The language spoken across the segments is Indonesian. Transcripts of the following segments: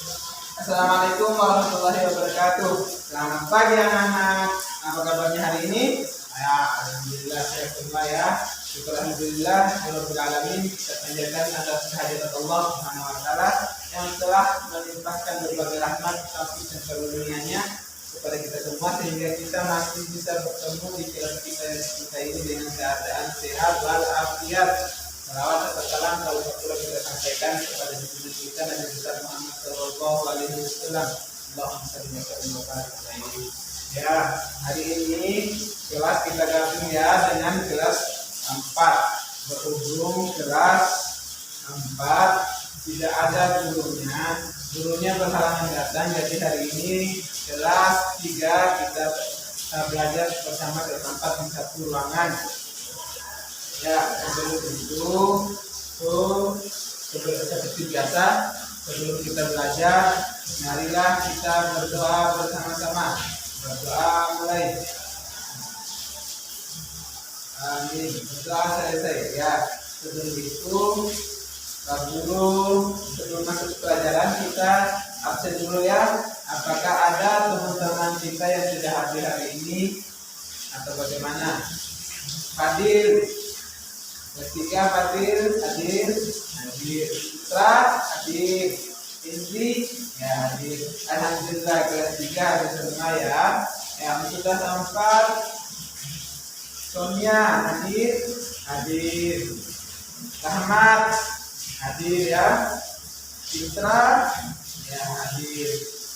Assalamualaikum warahmatullahi wabarakatuh. Selamat pagi anak-anak. Apa kabarnya hari ini? Ya, alhamdulillah saya semua ya. Syukur alhamdulillah rabbil alamin. Kita panjatkan atas kehadirat Allah Subhanahu wa taala yang telah melimpahkan berbagai rahmat taufik dan karunia-Nya kepada kita semua sehingga kita masih bisa bertemu di film kita ini dengan keadaan sehat walafiat. Salawat serta salam kalau kita sampaikan kepada junjungan kita Nabi besar Muhammad Shallallahu Alaihi Wasallam. Allahumma shalli wa sallim wa barik alaihi. Ya, hari ini kelas kita gabung ya dengan kelas 4. Berhubung kelas 4 tidak ada gurunya berhalangan datang, jadi hari ini kelas 3 kita belajar bersama kelas 4 di satu ruangan. Ya, sebelum itu seperti biasa sebelum kita belajar, marilah kita berdoa bersama-sama. Berdoa mulai. Amin. Berdoa selesai ya. Sebelum itu, Pak Guru, sebelum masuk pelajaran kita absen dulu ya. Apakah ada teman-teman kita yang sudah hadir hari ini atau bagaimana? Hadir. Ketiga hadir. Putra hadir. Indri ya hadir. Alhamdulillah kelas 3 hadir semua ya. Yang sudah sempat. Sonia hadir. Rahmat hadir ya. Citra ya hadir.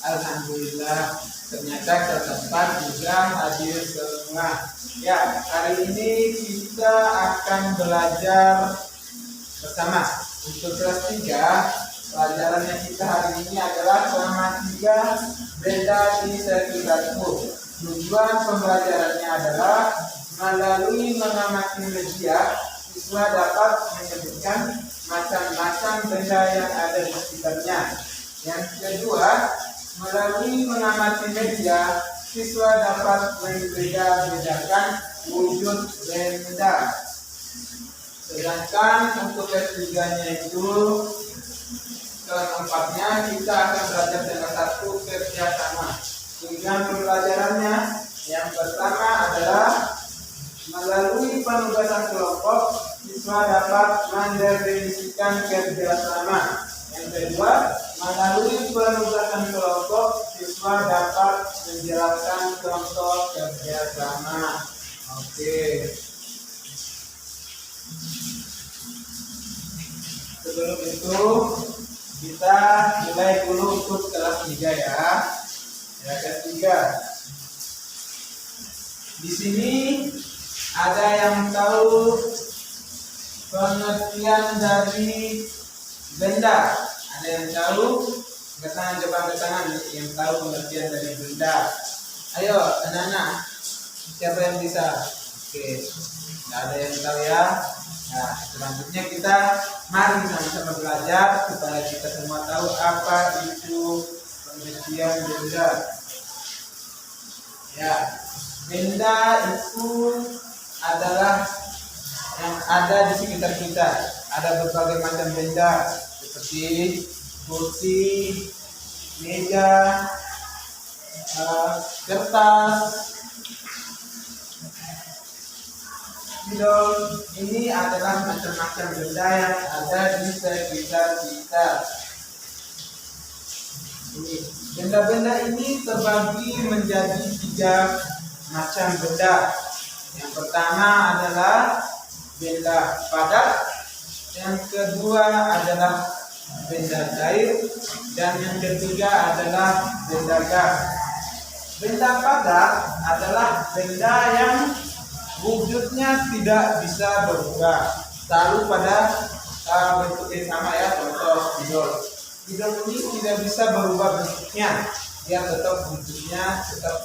Alhamdulillah ternyata keempat juga hadir semua. Ya, hari ini kita akan belajar bersama. Untuk kelas 3, pelajarannya kita hari ini adalah selama 3 benda di sekitarku. Tujuan pembelajarannya adalah melalui mengamati media, siswa dapat menyebutkan macam-macam benda yang ada di sekitarnya. Yang kedua, melalui mengamati media, siswa dapat membedakan wujud benda. Sedangkan untuk kelas 3-nya itu, kelas 4-nya kita akan belajar dengan satu kerjasama. Tujuan pembelajarannya yang pertama adalah melalui penugasan kelompok, siswa dapat mendefinisikan kerjasama. Yang kedua, melalui penugasan kelompok, siswa dapat menjelaskan contoh kerjasama. Oke. Sebelum itu, kita mulai dulu untuk kelas 3 ya. Ya, kelas 3. Di sini ada yang tahu pengertian dari benda. Ada yang tahu? Angkat tangan yang tahu pengertian dari benda. Ayo anak-anak, siapa yang bisa? Oke, nggak ada yang tahu ya. Nah, selanjutnya kita mari sama-sama belajar supaya kita semua tahu apa itu pengertian benda. Ya, benda itu adalah yang ada di sekitar kita. Ada berbagai macam benda seperti kursi, meja, kertas, spidol. Ini adalah macam-macam benda yang ada di sekitar kita. Benda-benda ini terbagi menjadi 3 macam benda. Yang pertama adalah benda padat, yang kedua adalah benda cair, dan yang ketiga adalah benda gas. Benda padat adalah benda yang wujudnya tidak bisa berubah, selalu pada bentuk yang sama ya. Contoh spidol. Spidol ini tidak bisa berubah bentuknya, dia tetap wujudnya tetap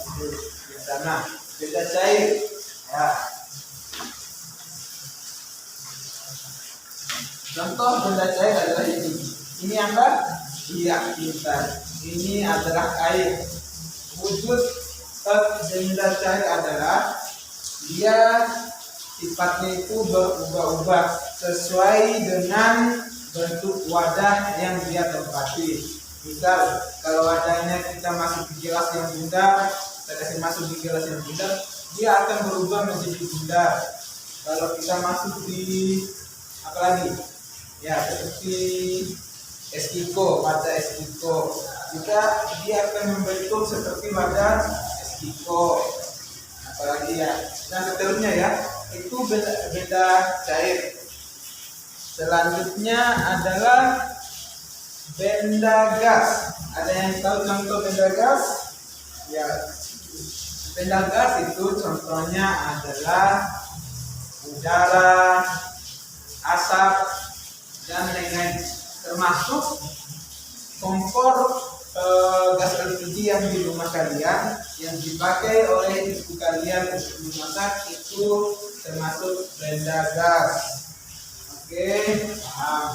yang sama. Benda cair ya. Contoh benda cair adalah ini. Ini apa? Iya, intan. Ini adalah air. Wujud benda cair adalah dia sifatnya itu berubah-ubah sesuai dengan bentuk wadah yang dia tempati. Misal kalau adanya kita masuk di kelas yang bundar, kita kasih masuk di kelas yang bundar, dia akan berubah menjadi bundar. Kalau kita masuk di apa lagi? Ya seperti Eskiko, pada Eskiko, dia akan membentuk seperti pada Eskiko. Apalagi ya, nah seterusnya ya, itu benda cair. Selanjutnya adalah benda gas. Ada yang tahu contoh benda gas? Ya, benda gas itu contohnya adalah udara, asap, dan lain-lain. Termasuk kompor gas LPG yang di rumah kalian, yang dipakai oleh ibu kalian untuk memasak, itu termasuk benda gas. Oke, paham.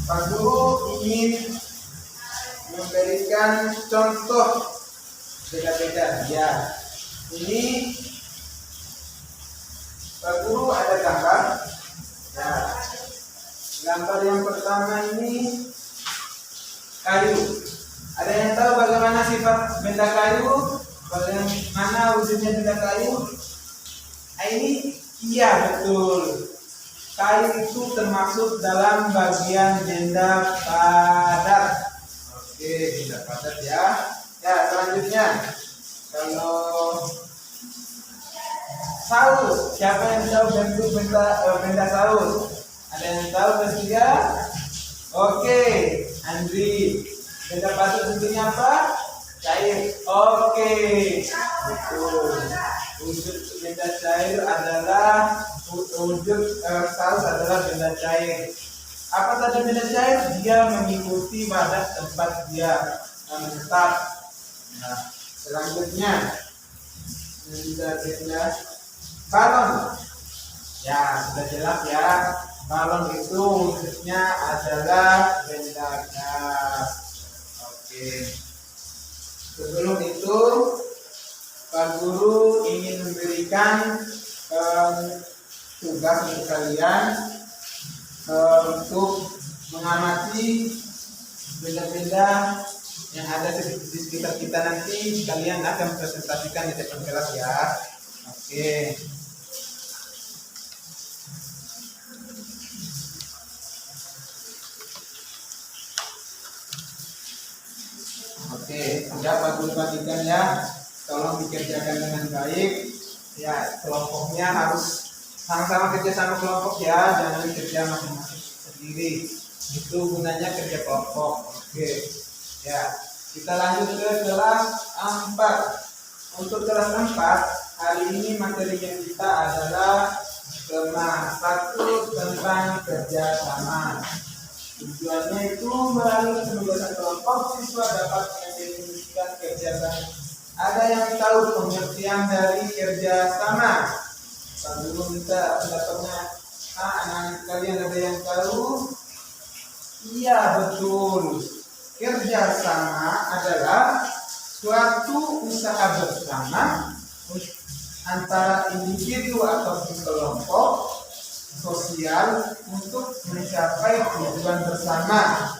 Pak Guru ingin memberikan contoh beda-beda. Ya, ini Pak Guru ada gambar. Ya, gambar yang pertama ini kayu. Ada yang tahu bagaimana sifat benda kayu? Bagaimana wujudnya benda kayu? Ini iya betul. Kayu itu termasuk dalam bagian benda padat. Oke, benda padat ya. Ya, selanjutnya kalau saus, siapa yang tahu bentuk benda saus? Ada yang tahu ketiga? Oke, Andri. Benda padat bentuknya apa? Cair. Oke, betul. Wujud benda cair adalah saus adalah benda cair. Apa tadi benda cair? Dia mengikuti pada tempat dia menetap. Nah, selanjutnya benda balon. Ya, sudah jelas ya. Balon itu wujudnya adalah benda gas. Oke. Sebelum itu, Pak Guru ingin memberikan tugas untuk kalian untuk mengamati benda-benda yang ada di sekitar kita. Nanti kalian akan presentasikan di depan kelas ya. Oke. Oke, sudah Pak Guru bagikan ya. Tolong dikerjakan dengan baik. Ya, kelompoknya harus sama-sama kerja sama kelompok ya, jangan kerja masing-masing sendiri. Itu gunanya kerja kelompok. Oke. Ya, kita lanjut ke kelas 4. Untuk kelas 4, hari ini materi yang kita adalah tema 1 tentang kerjasama. Tujuannya itu melalui penugasan kelompok siswa dapat mendefinisikan kerjasama. Ada yang tahu pengertian dari kerjasama? Pak Guru minta pendapatnya. Anak-anak kalian ada yang tahu? Iya betul. Kerjasama adalah suatu usaha bersama antara individu atau kelompok sosial untuk mencapai tujuan bersama.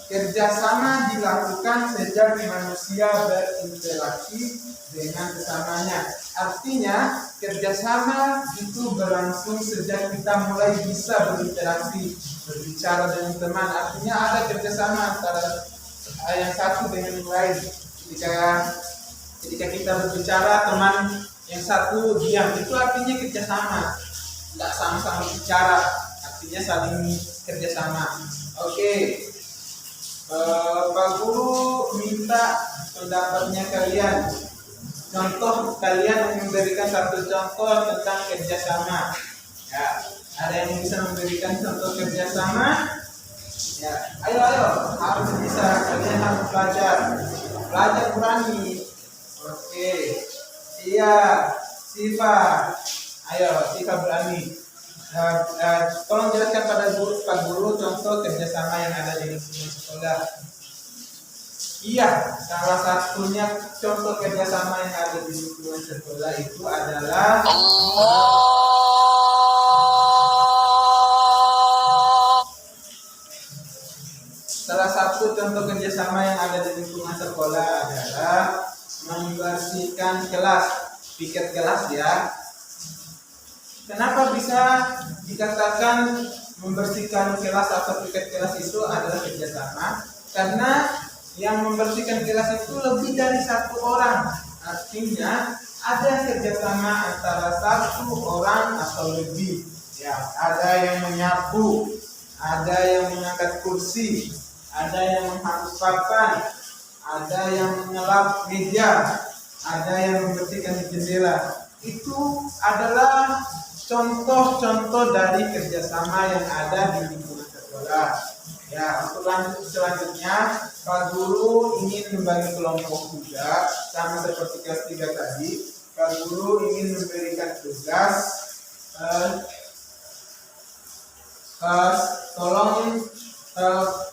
Kerjasama dilakukan sejak manusia berinteraksi dengan sesamanya. Artinya kerjasama itu berlangsung sejak kita mulai bisa berinteraksi, berbicara dengan teman. Artinya ada kerjasama antara yang satu dengan yang lain. Ketika kita berbicara, teman yang satu diam, itu artinya kerjasama. Tidak sama-sama bicara, artinya saling kerjasama. Oke. Pak Guru minta pendapatnya kalian. Contoh kalian memberikan satu contoh tentang kerjasama. Ya, ada yang bisa memberikan contoh kerjasama? Ya, ayo, harus bisa. Kalian harus belajar berani. Oke, iya, Siva. Ayo, Siva berani. Tolong jelaskan pada Pak Guru contoh kerjasama yang ada di lingkungan sekolah. Iya, salah satunya contoh kerjasama yang ada di lingkungan sekolah itu adalah salah satu contoh kerjasama yang ada di lingkungan sekolah adalah membersihkan kelas, piket kelas ya. Kenapa bisa dikatakan membersihkan kelas atau piket kelas itu adalah kerjasama? Karena yang membersihkan kelas itu lebih dari satu orang. Artinya ada kerjasama antara satu orang atau lebih. Ya, ada yang menyapu, ada yang mengangkat kursi, ada yang menghapus papan, ada yang mengelap meja, ada yang membersihkan jendela. Itu adalah contoh-contoh dari kerjasama yang ada di lingkungan sekolah. Ya, untuk lanjut selanjutnya, Pak Guru ingin membagi kelompok juga, sama seperti kelas 3 tadi. Pak Guru ingin memberikan tugas. Tolong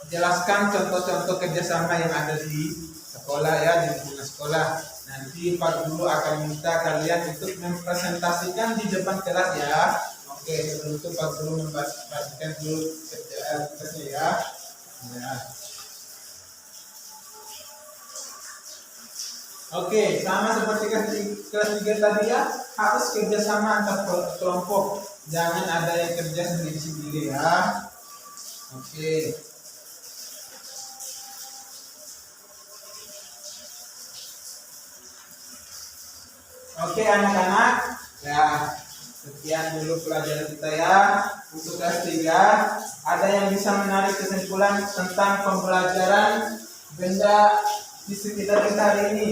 jelaskan contoh-contoh kerjasama yang ada di sekolah ya, di lingkungan sekolah. Nanti Pak Guru akan minta kalian untuk mempresentasikan di depan kelas ya. Oke, sebelum itu Pak Guru membagikan dulu tugasnya ya. Oke, sama seperti kelas 3 tadi ya, harus kerjasama antar kelompok. Jangan ada yang kerja sendiri-sendiri ya. Oke. Oke anak-anak, ya sekian dulu pelajaran kita ya. Untuk kelas 3, ada yang bisa menarik kesimpulan tentang pembelajaran benda di sekitar kita hari ini?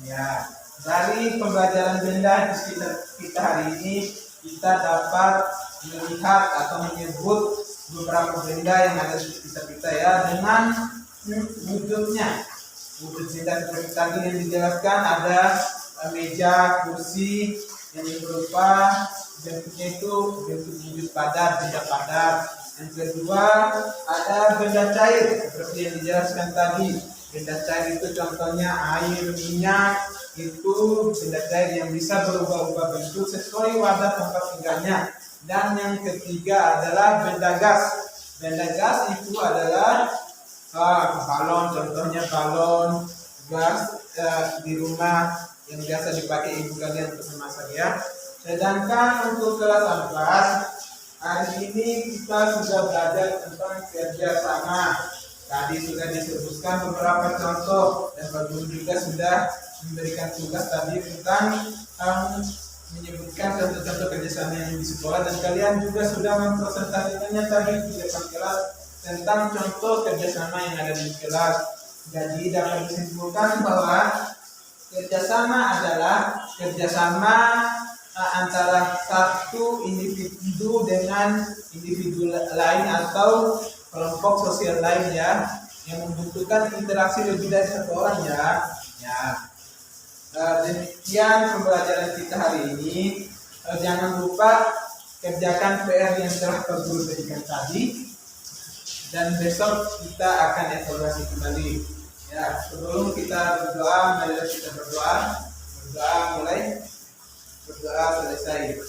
Ya, dari pembelajaran benda di sekitar kita hari ini, kita dapat melihat atau menyebut beberapa benda yang ada di sekitar kita ya, dengan wujudnya. Wujud benda seperti tadi yang dijelaskan, ada meja, kursi yang berupa bentuknya itu bentuk wujud padat, benda padat. Yang kedua, ada benda cair seperti yang dijelaskan tadi. Benda cair itu contohnya air, minyak, itu benda cair yang bisa berubah-ubah bentuk sesuai wadah tempat tinggalnya. Dan yang ketiga adalah benda gas. Benda gas itu adalah balon, contohnya balon gas di rumah yang biasa dipakai ibu kalian untuk memasak ya. Sedangkan untuk kelas 4, hari ini kita sudah belajar tentang kerjasama. Tadi sudah disebutkan beberapa contoh dan Pak Guru juga sudah memberikan tugas tadi tentang menyebutkan contoh-contoh kerjasama yang di sekolah, dan kalian juga sudah mempresentasikannya tadi di depan kelas tentang contoh kerjasama yang ada di kelas. Jadi dapat disimpulkan bahwa kerjasama adalah kerjasama antara satu individu dengan individu lain atau kelompok sosial lain ya, yang membutuhkan interaksi lebih dari satu orang ya. Demikian pembelajaran kita hari ini. Jangan lupa kerjakan PR yang telah Pak Guru berikan tadi, dan besok kita akan evaluasi kembali. Ya, sebelum kita berdoa, marilah kita berdoa. Berdoa mulai, berdoa selesai.